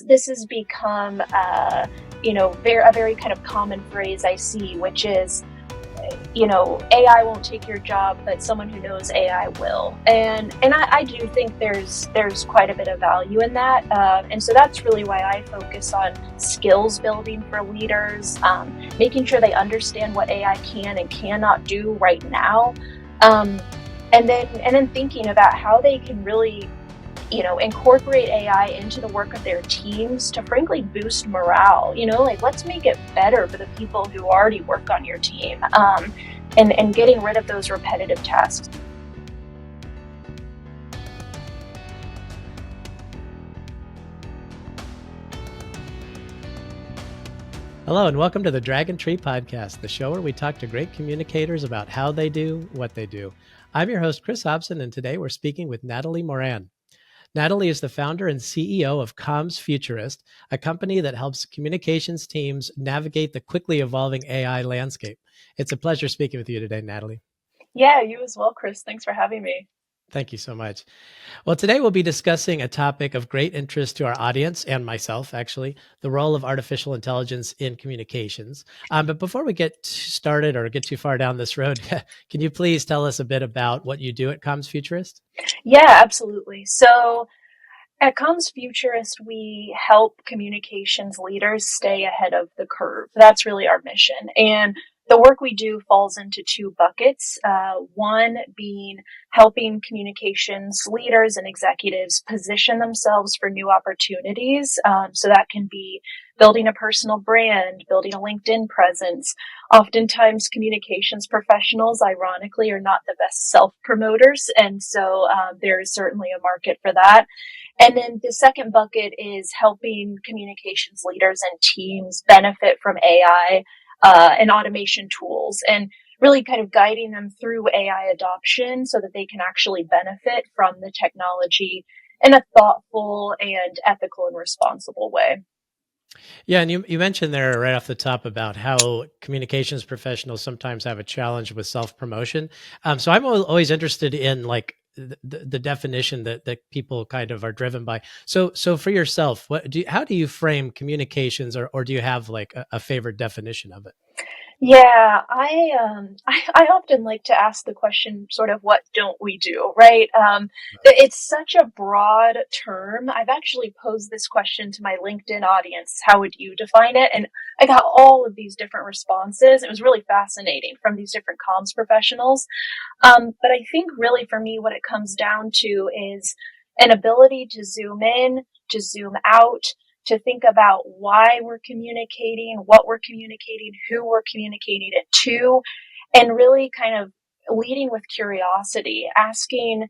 this has become, a very kind of common phrase I see, which is, AI won't take your job, but someone who knows AI will. And I do think there's quite a bit of value in that. And so that's really why I focus on skills building for leaders, making sure they understand what AI can and cannot do right now. And then thinking about how they can really incorporate AI into the work of their teams to frankly boost morale. Let's make it better for the people who already work on your team, and getting rid of those repetitive tasks. Hello, and welcome to the Dragon Tree Podcast, the show where we talk to great communicators about how they do what they do. I'm your host, Chris Hobson, and today we're speaking with Natalie Moran. Natalie is the founder and CEO of Comms Futurist, a company that helps communications teams navigate the quickly evolving AI landscape. It's a pleasure speaking with you today, Natalie. Yeah, you as well, Chris. Thanks for having me. Thank you so much. Well, today we'll be discussing a topic of great interest to our audience and myself, actually, the role of artificial intelligence in communications. But before we get started or get too far down this road, can you please tell us a bit about what you do at Comms Futurist? Yeah, absolutely. So at Comms Futurist, we help communications leaders stay ahead of the curve. That's really our mission. And the work we do falls into two buckets. One being helping communications leaders and executives position themselves for new opportunities. So that can be building a personal brand, building a LinkedIn presence. Oftentimes, communications professionals, ironically, are not the best self-promoters. And so there is certainly a market for that. And then the second bucket is helping communications leaders and teams benefit from AI and automation tools, and really kind of guiding them through AI adoption so that they can actually benefit from the technology in a thoughtful and ethical and responsible way. Yeah, and you mentioned there right off the top about how communications professionals sometimes have a challenge with self-promotion. So I'm always interested in like the definition that people kind of are driven by. So for yourself, how do you frame communications, or do you have like a favorite definition of it? Yeah, I often like to ask the question, sort of, what don't we do, right? It's such a broad term. I've actually posed this question to my LinkedIn audience. How would you define it? And I got all of these different responses. It was really fascinating from these different comms professionals. But I think really for me, what it comes down to is an ability to zoom in, to zoom out, to think about why we're communicating, what we're communicating, who we're communicating it to, and really kind of leading with curiosity, asking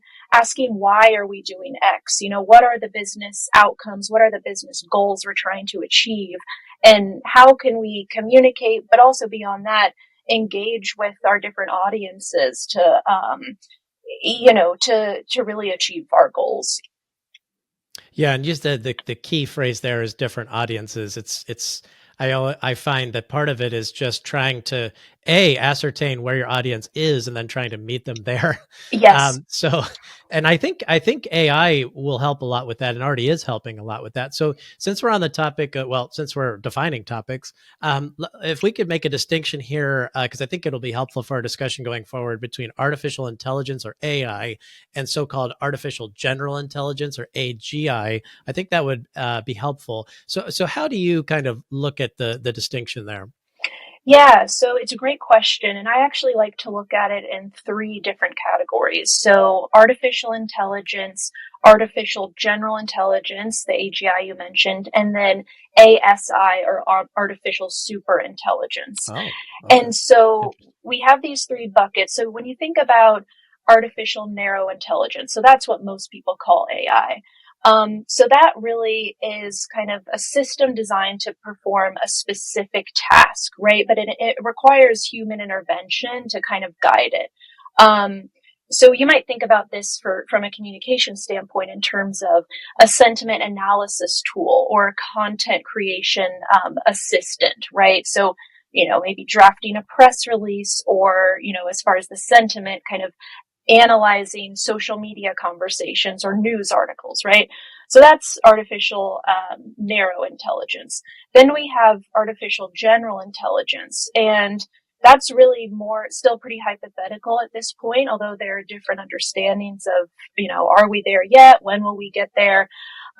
why are we doing X? What are the business outcomes? What are the business goals we're trying to achieve? And how can we communicate, but also beyond that, engage with our different audiences to really achieve our goals. Yeah, and just the key phrase there is different audiences. I find that part of it is just trying to ascertain where your audience is and then trying to meet them there. Yes. And I think AI will help a lot with that, and already is helping a lot with that. So since we're on the topic, since we're defining topics, if we could make a distinction here, because I think it'll be helpful for our discussion going forward, between artificial intelligence, or AI, and so-called artificial general intelligence, or AGI, I think that would be helpful. So how do you kind of look at the distinction there? Yeah, so it's a great question, and I actually like to look at it in three different categories. So artificial intelligence, artificial general intelligence, the AGI you mentioned, and then ASI, or artificial super intelligence. Oh, okay. And so we have these three buckets. So when you think about artificial narrow intelligence, so that's what most people call AI. So that really is kind of a system designed to perform a specific task, right? But it requires human intervention to kind of guide it. So you might think about this from a communication standpoint in terms of a sentiment analysis tool or a content creation assistant, right? So, maybe drafting a press release, or, as far as the sentiment, kind of analyzing social media conversations or news articles, right? So that's artificial narrow intelligence. Then we have artificial general intelligence, and that's really more still pretty hypothetical at this point, although there are different understandings of, are we there yet? When will we get there?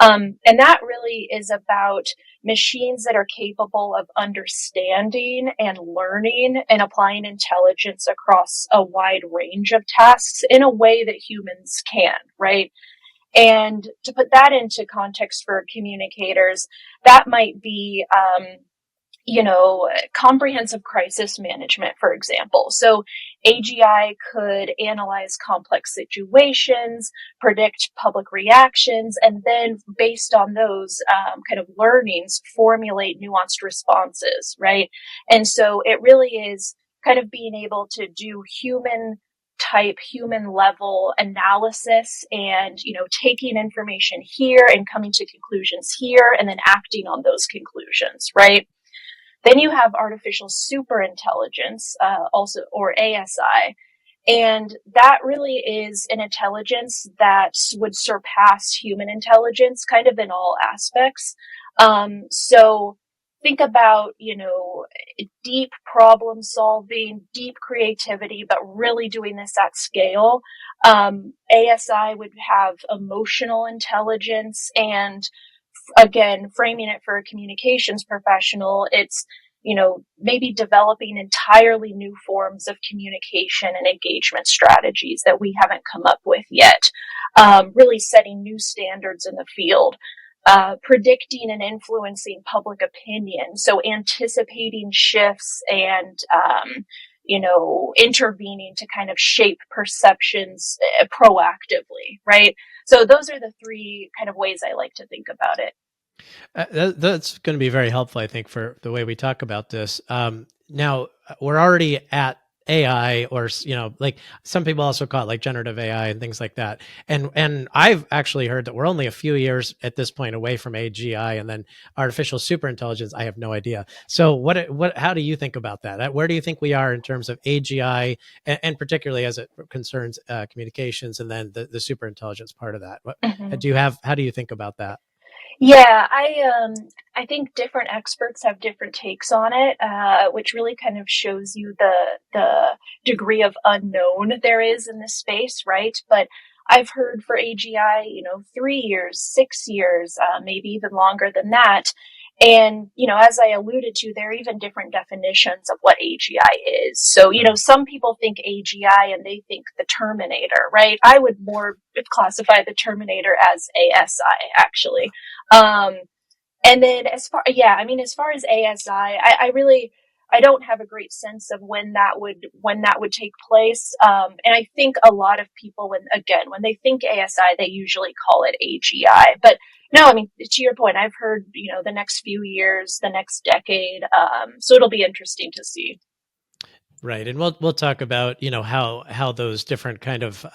And that really is about machines that are capable of understanding and learning and applying intelligence across a wide range of tasks in a way that humans can, right? And to put that into context for communicators, that might be, comprehensive crisis management, for example. So AGI could analyze complex situations, predict public reactions, and then based on those kind of learnings, formulate nuanced responses, right? And so it really is kind of being able to do human level analysis and, taking information here and coming to conclusions here and then acting on those conclusions, right? Then you have artificial superintelligence, also, or ASI. And that really is an intelligence that would surpass human intelligence kind of in all aspects. So think about, deep problem solving, deep creativity, but really doing this at scale. ASI would have emotional intelligence, and again, framing it for a communications professional, it's, maybe developing entirely new forms of communication and engagement strategies that we haven't come up with yet. Really setting new standards in the field. Predicting and influencing public opinion. So anticipating shifts and, intervening to kind of shape perceptions proactively, right? So those are the three kind of ways I like to think about it. That's going to be very helpful, I think, for the way we talk about this. Now, we're already at AI, or like some people also call it like generative AI and things like that. And I've actually heard that we're only a few years at this point away from AGI, and then artificial superintelligence. I have no idea. So how do you think about that? Where do you think we are in terms of AGI, and particularly as it concerns communications, and then the superintelligence part of that? Mm-hmm. How do you think about that? Yeah, I think different experts have different takes on it, which really kind of shows you the degree of unknown there is in this space, right? But I've heard for AGI, 3 years, 6 years, maybe even longer than that. And, as I alluded to, there are even different definitions of what AGI is. So, some people think AGI and they think the Terminator, right? I would more classify the Terminator as ASI, actually. Um, and then as far as ASI, I really, I don't have a great sense of when that would take place. And I think a lot of people, when they think ASI, they usually call it AGI. But no, I mean, to your point, I've heard, the next few years, the next decade. So it'll be interesting to see. Right, and we'll talk about how those different kind of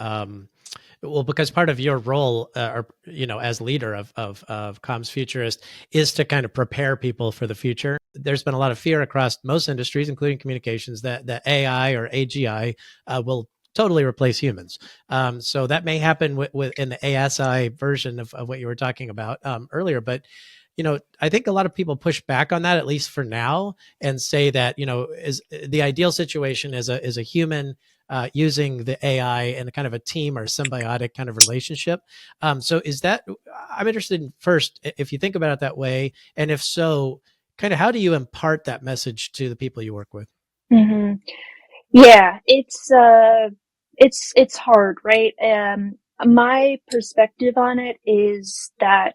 well, because part of your role, or as leader of Comms Futurist, is to kind of prepare people for the future. There's been a lot of fear across most industries, including communications, that AI or AGI will totally replace humans. So that may happen in the ASI version of what you were talking about earlier, but I think a lot of people push back on that, at least for now, and say that, is the ideal situation is a human using the AI in a kind of a team or symbiotic kind of relationship. So I'm interested in, first, if you think about it that way, and if so, kind of how do you impart that message to the people you work with? Mm-hmm. Yeah, it's hard, right? My perspective on it is that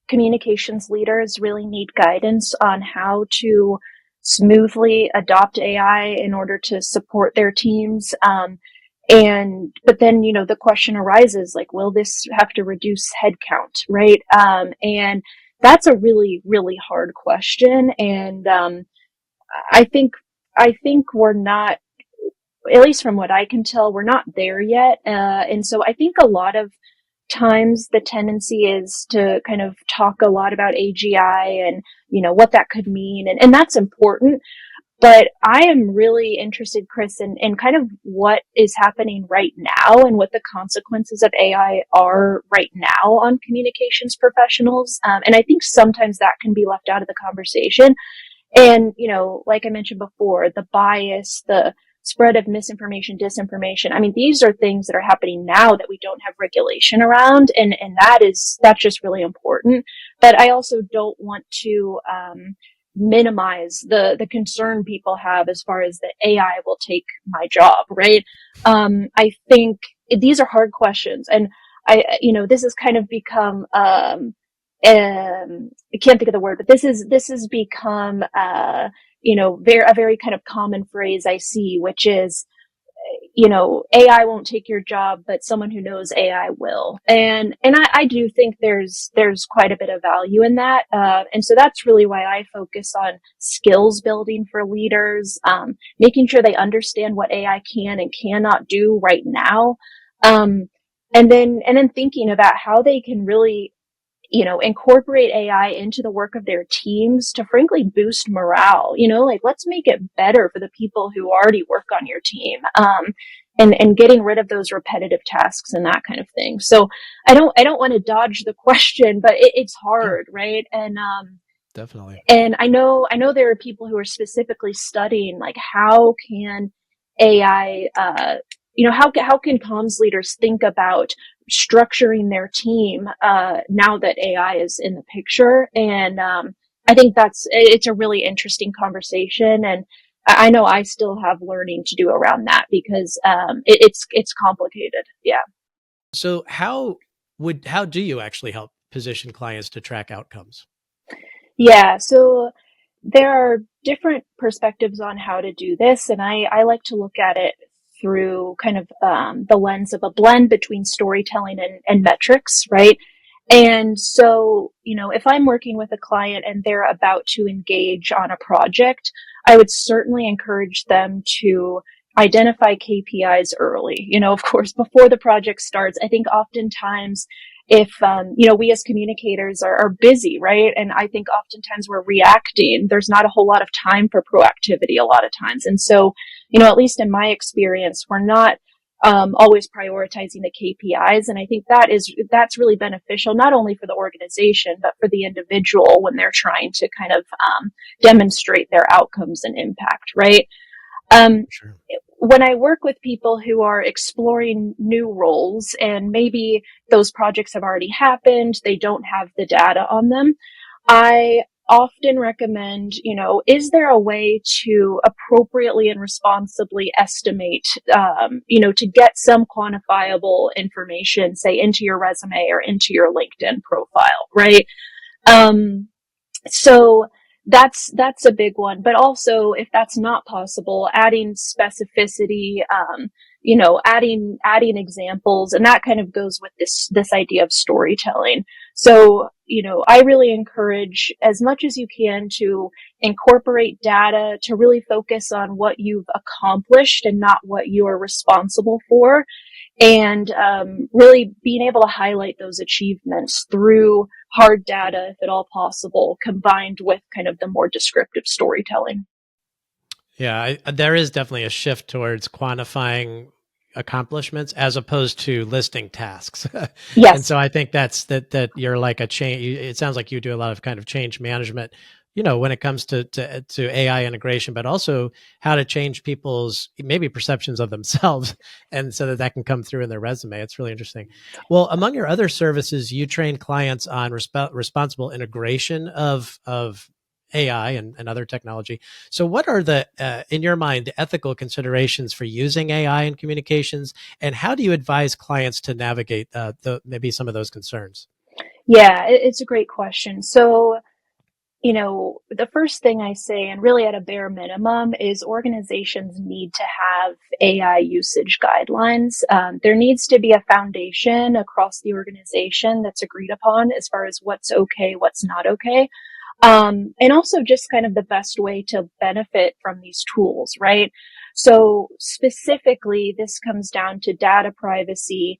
communications leaders really need guidance on how to smoothly adopt AI in order to support their teams. But then, the question arises, like, will this have to reduce headcount, right? And that's a really, really hard question. And, I think, I think we're not, at least from what I can tell, we're not there yet. And so I think a lot of times the tendency is to kind of talk a lot about AGI and, what that could mean. And that's important. But I am really interested, Chris, in kind of what is happening right now and what the consequences of AI are right now on communications professionals. And I think sometimes that can be left out of the conversation. And, like I mentioned before, the bias, the spread of misinformation, disinformation. I mean, these are things that are happening now that we don't have regulation around. And that's just really important. But I also don't want to, minimize the concern people have as far as that AI will take my job, right? I think these are hard questions. And this has kind of become, I can't think of the word, but this has become, a very kind of common phrase I see, which is, AI won't take your job, but someone who knows AI will. And I do think there's quite a bit of value in that. And so that's really why I focus on skills building for leaders, making sure they understand what AI can and cannot do right now. Um, and then thinking about how they can really incorporate AI into the work of their teams to frankly boost morale, like let's make it better for the people who already work on your team. And getting rid of those repetitive tasks and that kind of thing. So I don't want to dodge the question, but it's No, hard, right? definitely. And I know there are people who are specifically studying like how can AI, how can comms leaders think about structuring their team now that AI is in the picture? And I think it's a really interesting conversation, and I know I still have learning to do around that because it's complicated. Yeah. So how do you actually help position clients to track outcomes? Yeah. So there are different perspectives on how to do this, and I like to look at it through kind of the lens of a blend between storytelling and metrics, right? And so, if I'm working with a client and they're about to engage on a project, I would certainly encourage them to identify KPIs early. Of course, before the project starts. I think oftentimes if we as communicators are busy, right? And I think oftentimes we're reacting. There's not a whole lot of time for proactivity a lot of times. And so, at least in my experience, we're not always prioritizing the KPIs. And I think that's really beneficial, not only for the organization, but for the individual when they're trying to kind of demonstrate their outcomes and impact, right? Um, Sure. when I work with people who are exploring new roles and maybe those projects have already happened, they don't have the data on them, I often recommend, is there a way to appropriately and responsibly estimate, to get some quantifiable information, say into your resume or into your LinkedIn profile, right? Um, so that's a big one. But also, if that's not possible, adding specificity, adding examples, and that kind of goes with this idea of storytelling. So, I really encourage as much as you can to incorporate data to really focus on what you've accomplished and not what you are responsible for, and really being able to highlight those achievements through hard data, if at all possible, combined with kind of the more descriptive storytelling. Yeah, there is definitely a shift towards quantifying accomplishments as opposed to listing tasks. And Yes. so I think that you're like a change. It sounds like you do a lot of kind of change management, when it comes to AI integration, but also how to change people's maybe perceptions of themselves, and so that can come through in their resume. It's really interesting. Well, among your other services, you train clients on responsible integration of AI and other technology. So, what are in your mind, the ethical considerations for using AI in communications, and how do you advise clients to navigate maybe some of those concerns? Yeah, it's a great question. So, the first thing I say, and really at a bare minimum, is organizations need to have AI usage guidelines. There needs to be a foundation across the organization that's agreed upon as far as what's okay, what's not okay. And also just kind of the best way to benefit from these tools, right? So specifically, this comes down to data privacy,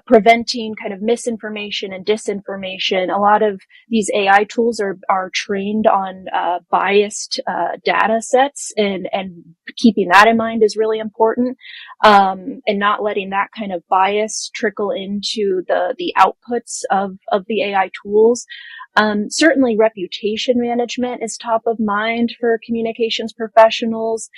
preventing kind of misinformation and disinformation. A lot of these AI tools are trained on biased data sets, and keeping that in mind is really important, and not letting that kind of bias trickle into the outputs of the AI tools. Certainly reputation management is top of mind for communications professionals.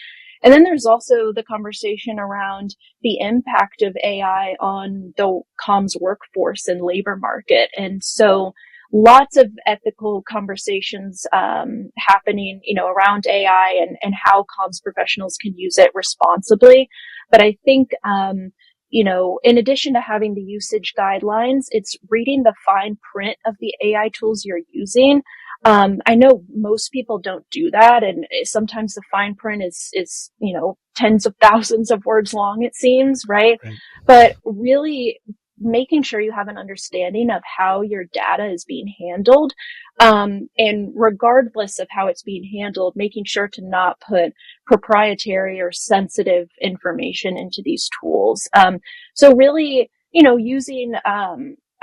And then there's also the conversation around the impact of AI on the comms workforce and labor market. And so lots of ethical conversations happening, around AI and how comms professionals can use it responsibly. But I think, in addition to having the usage guidelines, it's reading the fine print of the AI tools you're using. I know most people don't do that, and sometimes the fine print is tens of thousands of words long, it seems, right? Right. But really making sure you have an understanding of how your data is being handled, and regardless of how it's being handled, making sure to not put proprietary or sensitive information into these tools. So really, using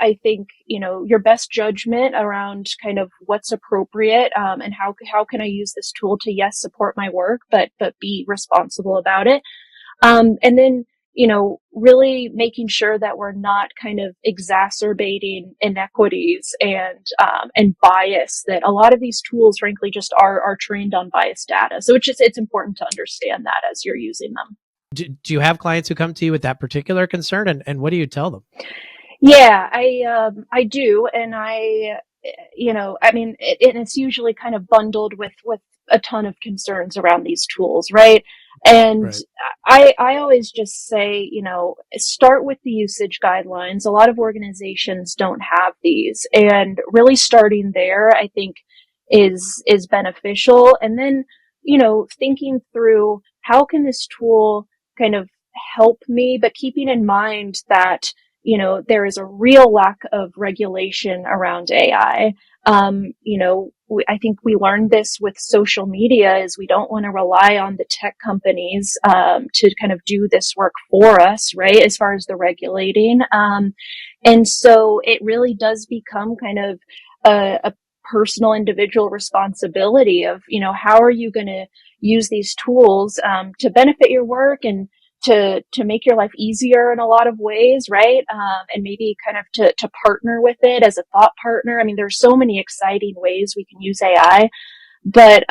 I think, your best judgment around kind of what's appropriate, and how can I use this tool to, yes, support my work, but be responsible about it. And then, really making sure that we're not kind of exacerbating inequities and bias, that a lot of these tools, frankly, just are trained on biased data. So it's important to understand that as you're using them. Do you have clients who come to you with that particular concern, and what do you tell them? Yeah, I do, and I mean, and it's usually kind of bundled with a ton of concerns around these tools, right? And Right. I always just say, start with the usage guidelines. A lot of organizations don't have these, and really starting there, I think, is beneficial. And then, thinking through how can this tool kind of help me, but keeping in mind that there is a real lack of regulation around AI. I think we learned this with social media is we don't want to rely on the tech companies, to kind of do this work for us, right? As far as the regulating. And so it really does become kind of a personal individual responsibility of, how are you going to use these tools, to benefit your work and to make your life easier in a lot of ways, right? And maybe kind of to partner with it as a thought partner. I mean, there's so many exciting ways we can use AI, but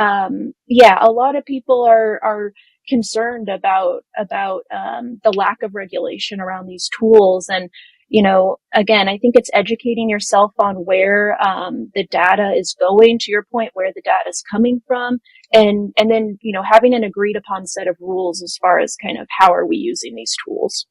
yeah, a lot of people are concerned about the lack of regulation around these tools. And again, I think it's educating yourself on where the data is going, to your point, where the data is coming from, and then having an agreed upon set of rules as far as kind of how are we using these tools.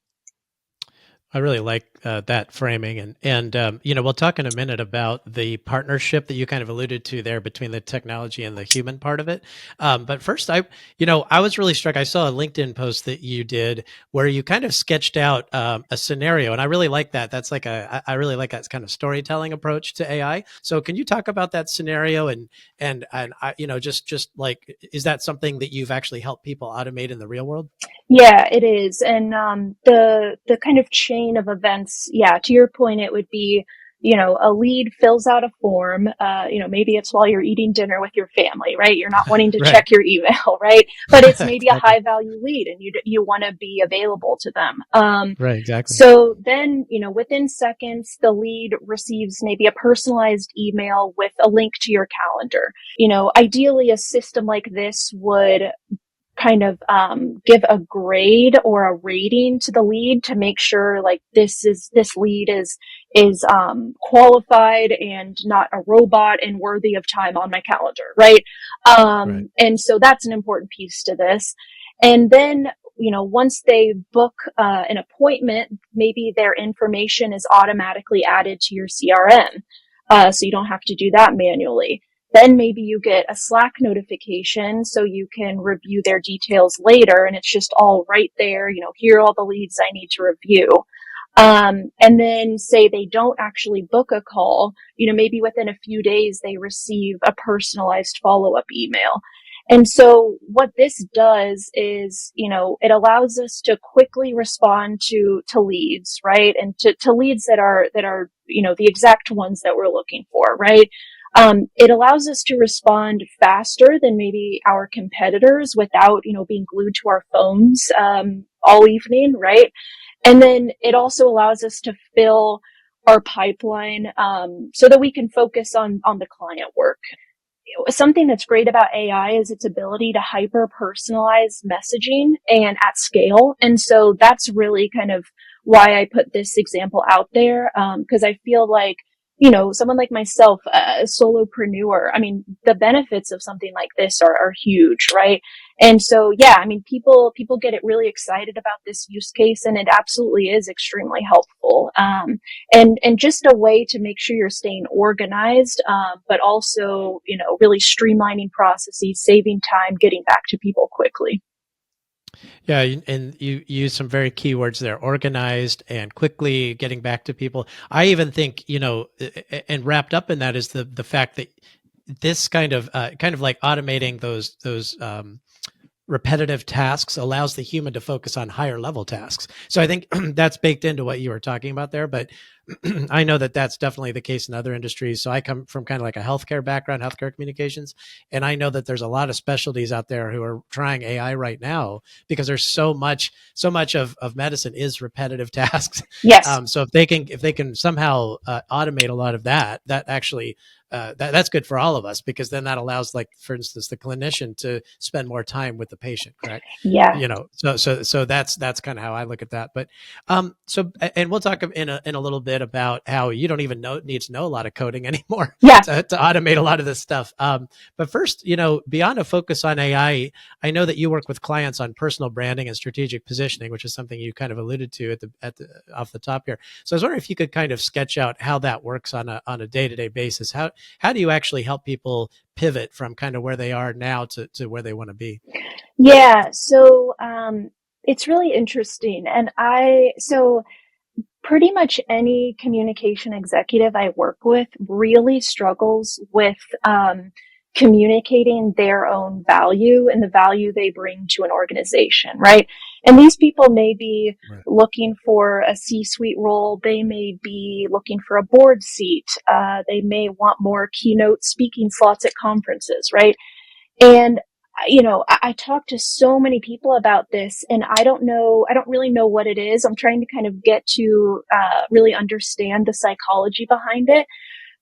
I really like that framing, and we'll talk in a minute about the partnership that you kind of alluded to there between the technology and the human part of it. But first, I was really struck. I saw a LinkedIn post that you did where you kind of sketched out a scenario, and I really like that. That's like I really like that kind of storytelling approach to AI. So, can you talk about that scenario and just like, is that something that you've actually helped people automate in the real world? Yeah, it is. And the kind of chain of events, yeah, to your point, it would be, a lead fills out a form. Maybe it's while you're eating dinner with your family, right? You're not wanting to Right. check your email, right? But it's maybe a Exactly. high value lead and you want to be available to them. Right. Exactly. So then, within seconds, the lead receives maybe a personalized email with a link to your calendar. Ideally a system like this would kind of give a grade or a rating to the lead to make sure like this lead is qualified and not a robot and worthy of time on my calendar, right? Right. And so that's an important piece to this. And then once they book an appointment, maybe their information is automatically added to your CRM, so you don't have to do that manually. Then maybe you get a Slack notification so you can review their details later, and it's just all right there. Here are all the leads I need to review. And then say they don't actually book a call, maybe within a few days they receive a personalized follow-up email. And so what this does is, it allows us to quickly respond to leads, right? And to leads that are, the exact ones that we're looking for, right? It allows us to respond faster than maybe our competitors without, being glued to our phones, all evening, right? And then it also allows us to fill our pipeline, so that we can focus on the client work. Something that's great about AI is its ability to hyper personalize messaging and at scale. And so that's really kind of why I put this example out there. Cause I feel like, someone like myself, a solopreneur, I mean, the benefits of something like this are huge, right? And so, yeah, I mean, people get it really excited about this use case, and it absolutely is extremely helpful. And just a way to make sure you're staying organized, but also, really streamlining processes, saving time, getting back to people quickly. Yeah, and you use some very key words there: organized and quickly getting back to people. I even think, and wrapped up in that is the fact that this kind of like automating those repetitive tasks allows the human to focus on higher level tasks. So I think that's baked into what you were talking about there. But I know that that's definitely the case in other industries. So I come from kind of like a healthcare background, healthcare communications, and I know that there's a lot of specialties out there who are trying AI right now because there's so much of medicine is repetitive tasks. Yes. So if they can somehow automate a lot of that, that actually that's good for all of us, because then that allows, like, for instance, the clinician to spend more time with the patient, correct? Yeah. So that's kind of how I look at that. But so, and we'll talk in a little bit about how you don't even need to know a lot of coding anymore Yeah. to automate a lot of this stuff. But first, beyond a focus on AI, I know that you work with clients on personal branding and strategic positioning, which is something you kind of alluded to at the off the top here. So I was wondering if you could kind of sketch out how that works on a day-to-day basis. How do you actually help people pivot from kind of where they are now to where they want to be? Yeah. So, it's really interesting. So pretty much any communication executive I work with really struggles with, communicating their own value and the value they bring to an organization, right? And these people may be Right. looking for a C-suite role. They may be looking for a board seat. They may want more keynote speaking slots at conferences, right? And I talk to so many people about this, and I don't really know what it is. I'm trying to kind of get to really understand the psychology behind it.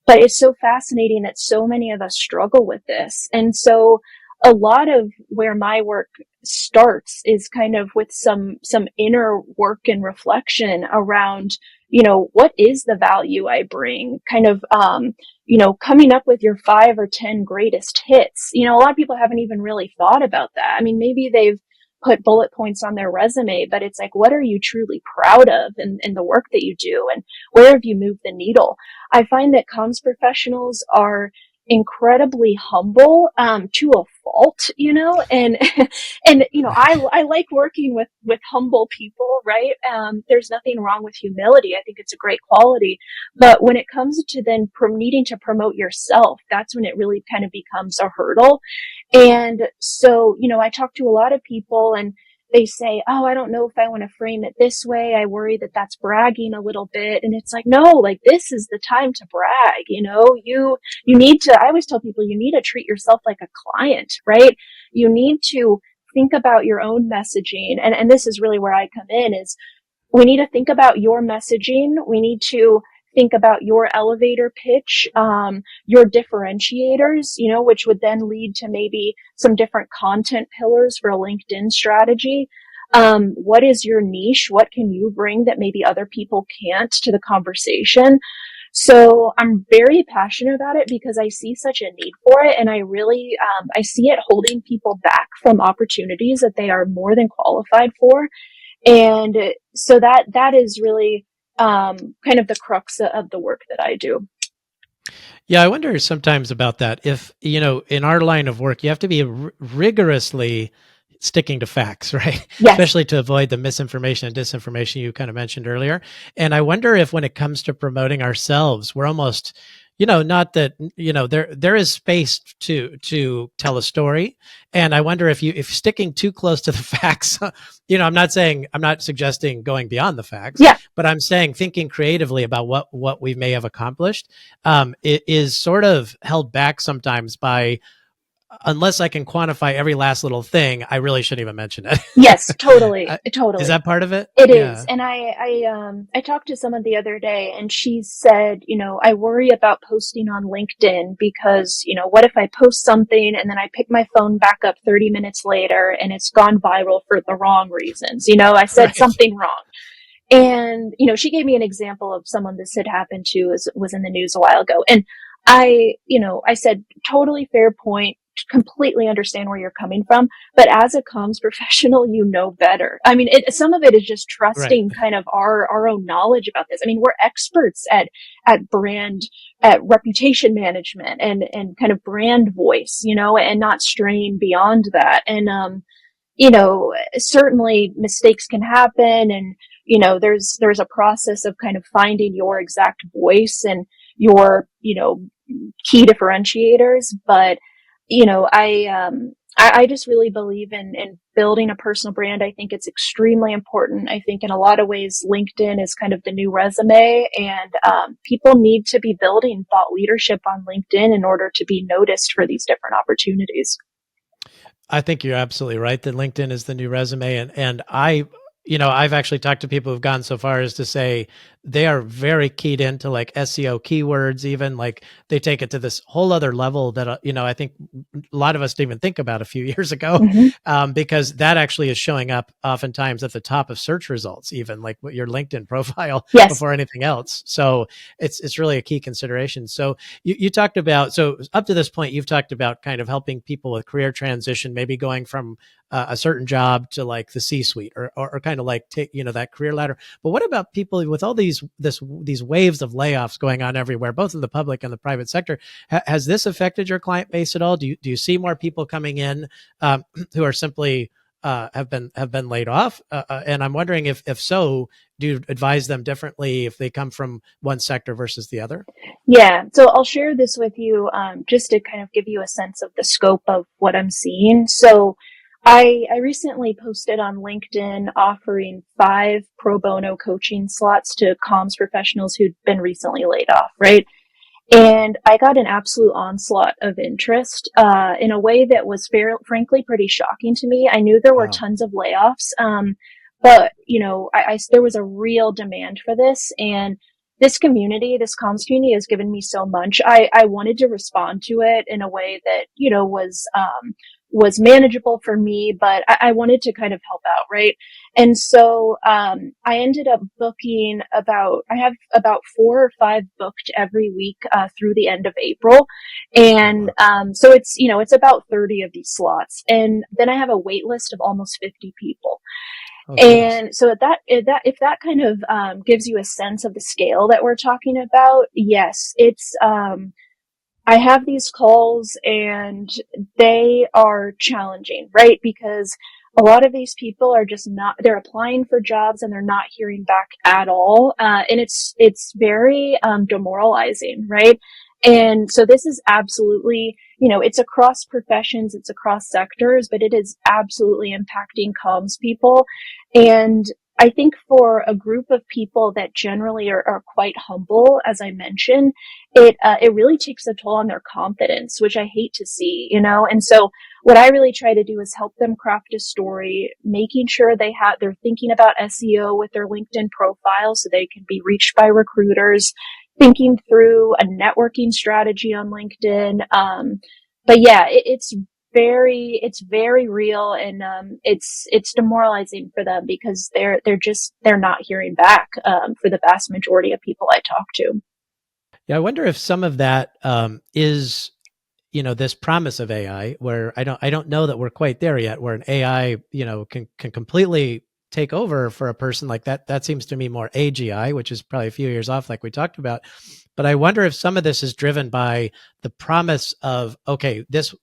But it's so fascinating that so many of us struggle with this. And so a lot of where my work starts is kind of with some inner work and reflection around, what is the value I bring? Kind of, coming up with your 5 or 10 greatest hits. A lot of people haven't even really thought about that. I mean, maybe they've put bullet points on their resume, but it's like, what are you truly proud of in the work that you do? And where have you moved the needle? I find that comms professionals are incredibly humble, to a fault, and I like working with humble people, right? There's nothing wrong with humility. I think it's a great quality. But when it comes to then needing to promote yourself, that's when it really kind of becomes a hurdle. And so, I talk to a lot of people, and they say, oh, I don't know if I want to frame it this way. I worry that that's bragging a little bit. And it's like, no, like, this is the time to brag. You need to, I always tell people, you need to treat yourself like a client, right? You need to think about your own messaging. And this is really where I come in, is we need to think about your messaging. We need to think about your elevator pitch, your differentiators, which would then lead to maybe some different content pillars for a LinkedIn strategy. What is your niche? What can you bring that maybe other people can't to the conversation? So I'm very passionate about it because I see such a need for it. And I really, I see it holding people back from opportunities that they are more than qualified for. And so that is really, kind of the crux of the work that I do. Yeah, I wonder sometimes about that. If, in our line of work, you have to be rigorously sticking to facts, right? Yes. Especially to avoid the misinformation and disinformation you kind of mentioned earlier. And I wonder if when it comes to promoting ourselves, we're almost, not that, there is space to tell a story. And I wonder if sticking too close to the facts, I'm not suggesting going beyond the facts, Yeah. but I'm saying thinking creatively about what we may have accomplished, it is sort of held back sometimes by, unless I can quantify every last little thing, I really shouldn't even mention it. Yes, totally. Is Totally. that part of it? It is. Yeah. And I talked to someone the other day and she said, I worry about posting on LinkedIn because, what if I post something and then I pick my phone back up 30 minutes later and it's gone viral for the wrong reasons? I said Right. something wrong. And, she gave me an example of someone this had happened to, was in the news a while ago. And I said, totally fair point, completely understand where you're coming from. But as a comms professional, you know better. I mean, some of it is just Right. trusting kind of our own knowledge about this. I mean, we're experts at brand, at reputation management and kind of brand voice, and not straying beyond that. And, certainly mistakes can happen and, there's a process of kind of finding your exact voice and your, key differentiators. But, I just really believe in building a personal brand. I think it's extremely important. I think in a lot of ways, LinkedIn is kind of the new resume and, people need to be building thought leadership on LinkedIn in order to be noticed for these different opportunities. I think you're absolutely right that LinkedIn is the new resume. And I've actually talked to people who've gone so far as to say they are very keyed into like SEO keywords, even like they take it to this whole other level that, I think a lot of us didn't even think about a few years ago, Mm-hmm. because that actually is showing up oftentimes at the top of search results, even like your LinkedIn profile Yes. before anything else. So it's really a key consideration. So you talked about, so up to this point, you've talked about kind of helping people with career transition, maybe going from a certain job to like the C-suite or kind of like take, that career ladder. But what about people with all these waves of layoffs going on everywhere, both in the public and the private sector? Has this affected your client base at all? Do you see more people coming in, who are simply have been laid off? And I'm wondering if so, do you advise them differently if they come from one sector versus the other? Yeah, so I'll share this with you, just to kind of give you a sense of the scope of what I'm seeing. So I recently posted on LinkedIn offering 5 pro bono coaching slots to comms professionals who'd been recently laid off, right? And I got an absolute onslaught of interest, in a way that was frankly pretty shocking to me. I knew there were Wow. tons of layoffs, but there was a real demand for this, and this comms community has given me so much. I wanted to respond to it in a way that, was manageable for me, but I wanted to kind of help out, right? And so, I ended up I have about 4 or 5 booked every week, through the end of April. Oh, And, wow. so it's about 30 of these slots. And then I have a wait list of almost 50 people. Oh, goodness. And so if that kind of, gives you a sense of the scale that we're talking about, yes, I have these calls and they are challenging, right? Because a lot of these people are just they're applying for jobs and they're not hearing back at all. And it's very, demoralizing, right? And so this is absolutely, it's across professions, it's across sectors, but it is absolutely impacting comms people. And I think for a group of people that generally are quite humble, as I mentioned, it really takes a toll on their confidence, which I hate to see, And so what I really try to do is help them craft a story, making sure they're thinking about SEO with their LinkedIn profile so they can be reached by recruiters, thinking through a networking strategy on LinkedIn. But yeah, it's very real, and, it's demoralizing for them because they're not hearing back, for the vast majority of people I talk to. Yeah, I wonder if some of that, is, this promise of AI, where I don't know that we're quite there yet, where an AI, can completely take over for a person like that. That seems to me more AGI, which is probably a few years off, like we talked about. But I wonder if some of this is driven by the promise of, okay, this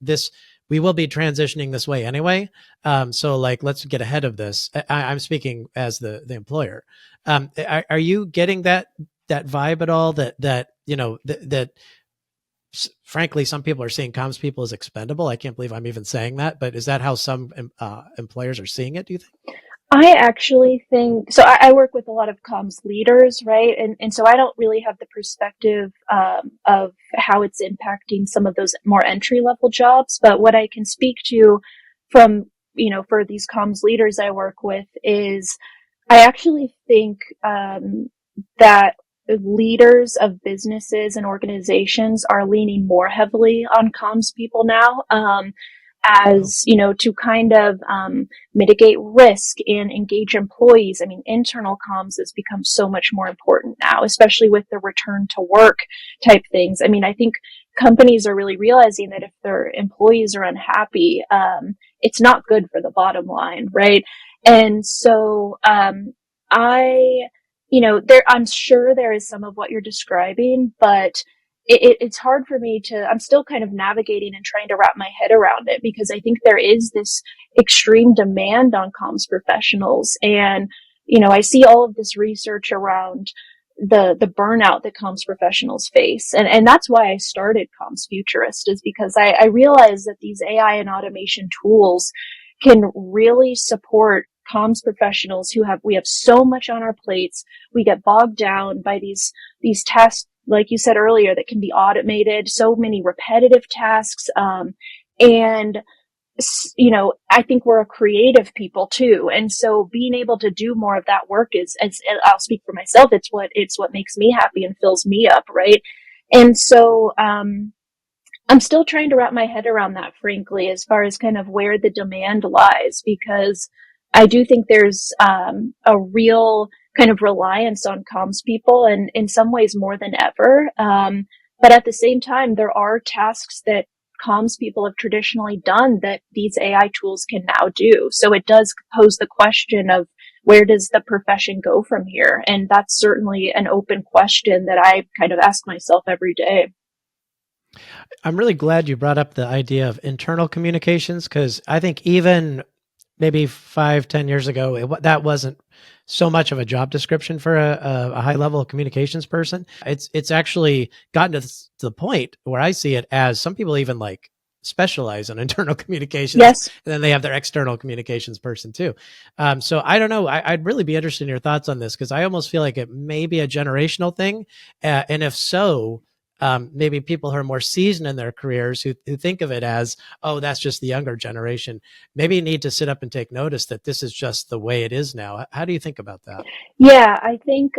we will be transitioning this way anyway. So like, let's get ahead of this. I'm speaking as the employer. Are you getting that vibe at all? That frankly, some people are seeing comms people as expendable. I can't believe I'm even saying that, but is that how some employers are seeing it, do you think? I actually think so. I work with a lot of comms leaders, right? And so I don't really have the perspective of how it's impacting some of those more entry level jobs. But what I can speak to from, for these comms leaders I work with is I actually think that leaders of businesses and organizations are leaning more heavily on comms people now. Oh, As to kind of mitigate risk and engage employees. I mean, internal comms has become so much more important now, especially with the return to work type things. I mean, I think companies are really realizing that if their employees are unhappy, it's not good for the bottom line, right? And so, I, I'm sure there is some of what you're describing, but it's hard for me to, I'm still kind of navigating and trying to wrap my head around it because I think there is this extreme demand on comms professionals. And, I see all of this research around the burnout that comms professionals face. And that's why I started Comms Futurist is because I realized that these AI and automation tools can really support comms professionals we have so much on our plates. We get bogged down by these tasks, like you said earlier, that can be automated, so many repetitive tasks. And, I think we're a creative people too. And so being able to do more of that work is, as I'll speak for myself, it's what makes me happy and fills me up. Right. And so, I'm still trying to wrap my head around that, frankly, as far as kind of where the demand lies, because I do think there's a real kind of reliance on comms people, and in some ways more than ever. But at the same time, there are tasks that comms people have traditionally done that these AI tools can now do. So it does pose the question of where does the profession go from here? And that's certainly an open question that I kind of ask myself every day. I'm really glad you brought up the idea of internal communications because I think even maybe 5, 10 years ago, that wasn't so much of a job description for a high level communications person. It's actually gotten to the point where I see it as some people even like specialize in internal communications, Yes. and then they have their external communications person too. So I don't know. I'd really be interested in your thoughts on this because I almost feel like it may be a generational thing, and if so, maybe people who are more seasoned in their careers who think of it as, oh, that's just the younger generation, maybe you need to sit up and take notice that this is just the way it is now. How do you think about that? Yeah, I think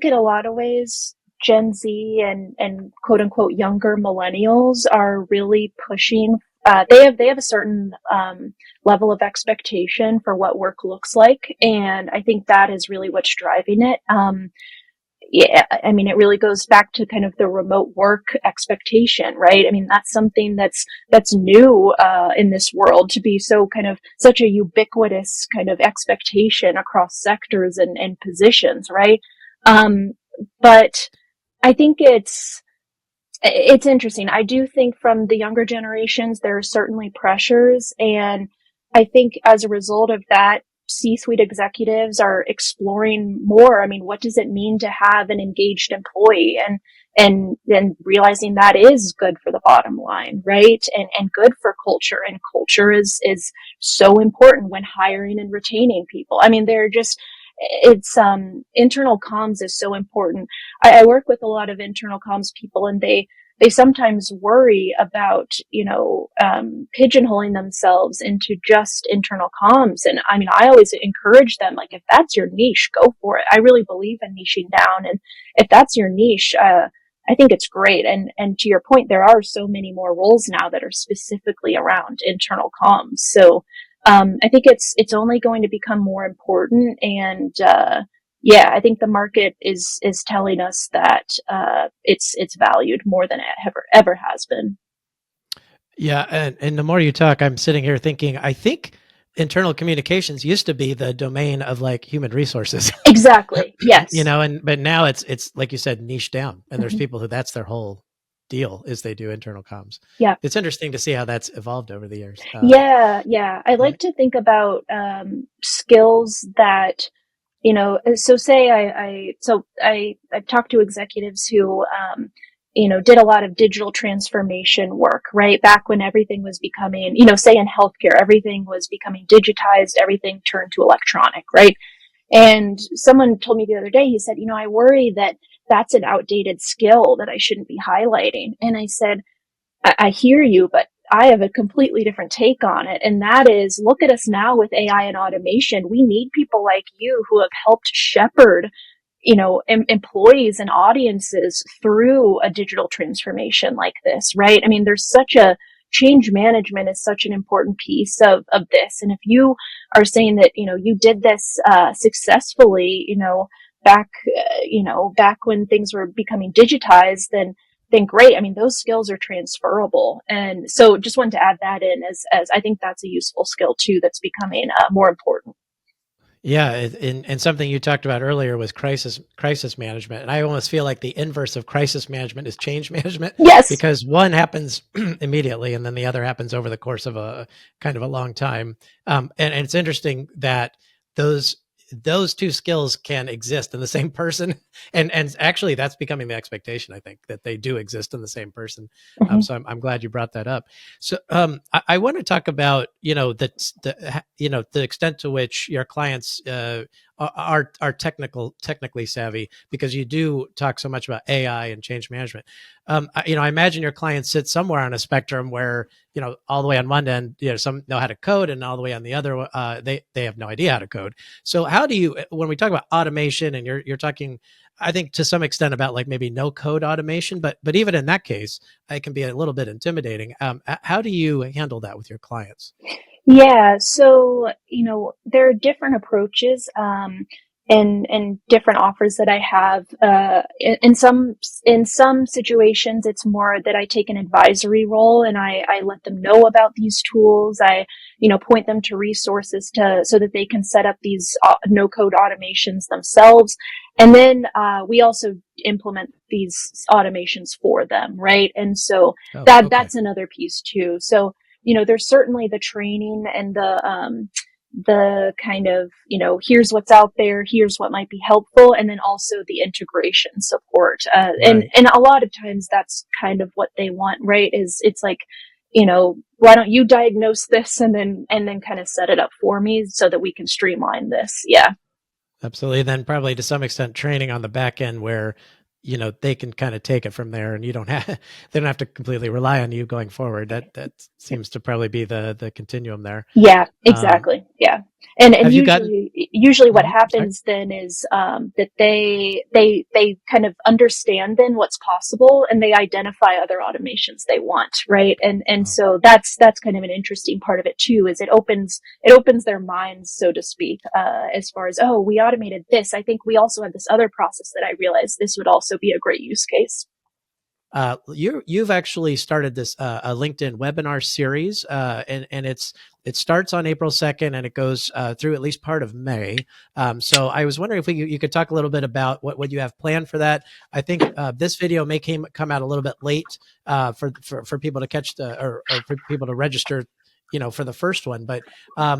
in a lot of ways, Gen Z and quote unquote younger millennials are really pushing. They have a certain level of expectation for what work looks like, and I think that is really what's driving it. Yeah, I mean, it really goes back to kind of the remote work expectation, right? I mean, that's something that's new, in this world to be so kind of such a ubiquitous kind of expectation across sectors and positions, right? Um, but I think it's interesting. I do think from the younger generations, there are certainly pressures. And I think as a result of that, C-suite executives are exploring more. I mean, what does it mean to have an engaged employee and then realizing that is good for the bottom line, right? And good for culture. And culture is so important when hiring and retaining people. I mean, they're just, it's, internal comms is so important. I work with a lot of internal comms people and they sometimes worry about, pigeonholing themselves into just internal comms. And I mean, I always encourage them, like, if that's your niche, go for it. I really believe in niching down. And if that's your niche, I think it's great. And to your point, there are so many more roles now that are specifically around internal comms. So, I think it's only going to become more important. And, yeah, I think the market is telling us that it's valued more than it ever has been. Yeah, and the more you talk, I'm sitting here thinking, I think internal communications used to be the domain of like human resources, Exactly. Yes. and but now it's like you said, niche down, and there's Mhm. people who that's their whole deal is they do internal comms. Yeah. It's interesting to see how that's evolved over the years. Yeah. Yeah. I Yeah. like to think about skills that so say I've talked to executives who did a lot of digital transformation work, right? Back when everything was becoming, say in healthcare, everything was becoming digitized, everything turned to electronic, right? And someone told me the other day, he said, I worry that that's an outdated skill that I shouldn't be highlighting. And I said, I hear you, but I have a completely different take on it. And that is, look at us now with AI and automation. We need people like you who have helped shepherd employees and audiences through a digital transformation like this, right? I mean, there's such a change management is such an important piece of this. And if you are saying that, you did this, successfully, back when things were becoming digitized, then great. I mean, those skills are transferable. And so just wanted to add that in as I think that's a useful skill too, that's becoming more important. Yeah, and something you talked about earlier was crisis management, and I almost feel like the inverse of crisis management is change management, Yes. because one happens immediately, and then the other happens over the course of a kind of a long time. And it's interesting that those those two skills can exist in the same person, and actually that's becoming the expectation. I think that they do exist in the same person. Mm-hmm. So I'm glad you brought that up. So I want to talk about the extent to which your clients are technically savvy, because you do talk so much about AI and change management. I imagine your clients sit somewhere on a spectrum where all the way on one end, some know how to code, and all the way on the other, they have no idea how to code. So how do you, when we talk about automation, and you're talking, I think to some extent about like maybe no code automation, but even in that case, it can be a little bit intimidating. How do you handle that with your clients? Yeah, so there are different approaches, and different offers that I have. In some situations, it's more that I take an advisory role and I let them know about these tools. I point them to resources so that they can set up these no code automations themselves, and then we also implement these automations for them, right? And so Oh, that okay. that's another piece too. So there's certainly the training and the kind of, here's what's out there, here's what might be helpful, and then also the integration support. And Right. and a lot of times that's kind of what they want, right? It's like, why don't you diagnose this and then kind of set it up for me so that we can streamline this? Yeah. Absolutely. Then probably to some extent training on the back end where, they can kind of take it from there, and you don't have they don't have to completely rely on you going forward. That seems to probably be the continuum there. Yeah, Um, exactly. Yeah. And have you gotten usually what sorry? happens then is that they kind of understand then what's possible, and they identify other automations they want, right? And Oh, so that's kind of an interesting part of it too, is it opens their minds, so to speak, as far as, oh, we automated this. I think we also have this other process that I realized this would also be a great use case. you've actually started this a LinkedIn webinar series, and it starts on April 2nd, and it goes through at least part of May. So I was wondering if you could talk a little bit about what you have planned for that. I think this video may come out a little bit late for people to catch or for people to register, for the first one, but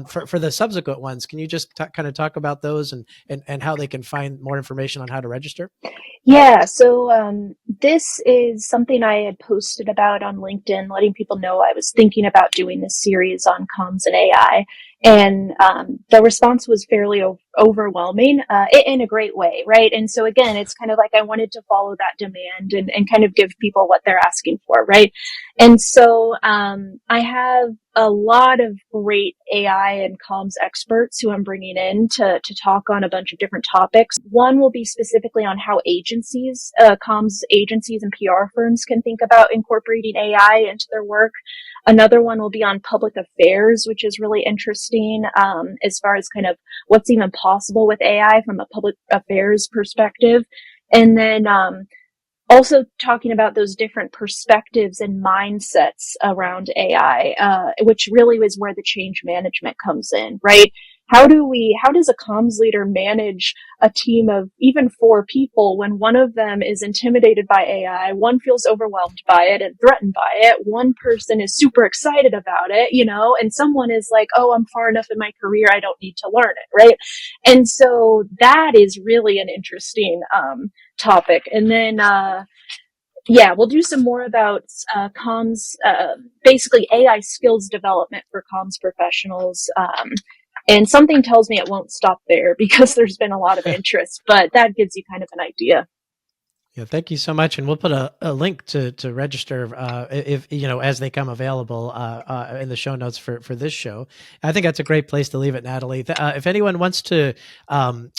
for the subsequent ones, can you just kind of talk about those, and how they can find more information on how to register? Yeah, so this is something I had posted about on LinkedIn, letting people know I was thinking about doing this series on comms and AI. And the response was fairly overwhelming, in a great way, right? And so again, it's kind of like I wanted to follow that demand and kind of give people what they're asking for, right? And so I have a lot of great AI and comms experts who I'm bringing in to talk on a bunch of different topics. One will be specifically on how comms agencies and PR firms can think about incorporating AI into their work. Another one will be on public affairs, which is really interesting, as far as kind of what's even possible with AI from a public affairs perspective. And then also talking about those different perspectives and mindsets around AI, which really is where the change management comes in, right? How does a comms leader manage a team of even 4 people when one of them is intimidated by AI, one feels overwhelmed by it and threatened by it, one person is super excited about it, and someone is like, oh, I'm far enough in my career, I don't need to learn it, right? And so that is really an interesting, topic. And then, Yeah, we'll do some more about comms, basically AI skills development for comms professionals. And something tells me it won't stop there because there's been a lot of interest, but that gives you kind of an idea. Yeah, thank you so much, and we'll put a link to register if as they come available in the show notes for this show. I think that's a great place to leave it, Natalie. If anyone wants to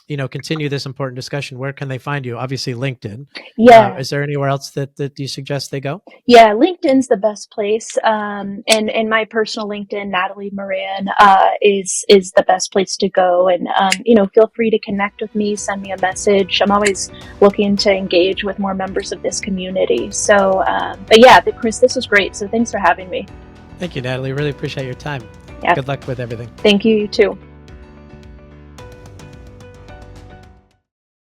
continue this important discussion, where can they find you? Obviously, LinkedIn. Yeah, Is there anywhere else that you suggest they go? yeah, LinkedIn's the best place. And my personal LinkedIn, Natalie Moran, is the best place to go. And feel free to connect with me, send me a message. I'm always looking to engage with more members of this community. So, but yeah, Chris, this was great. So thanks for having me. Thank you, Natalie. Really appreciate your time. Yeah. Good luck with everything. Thank you, you too.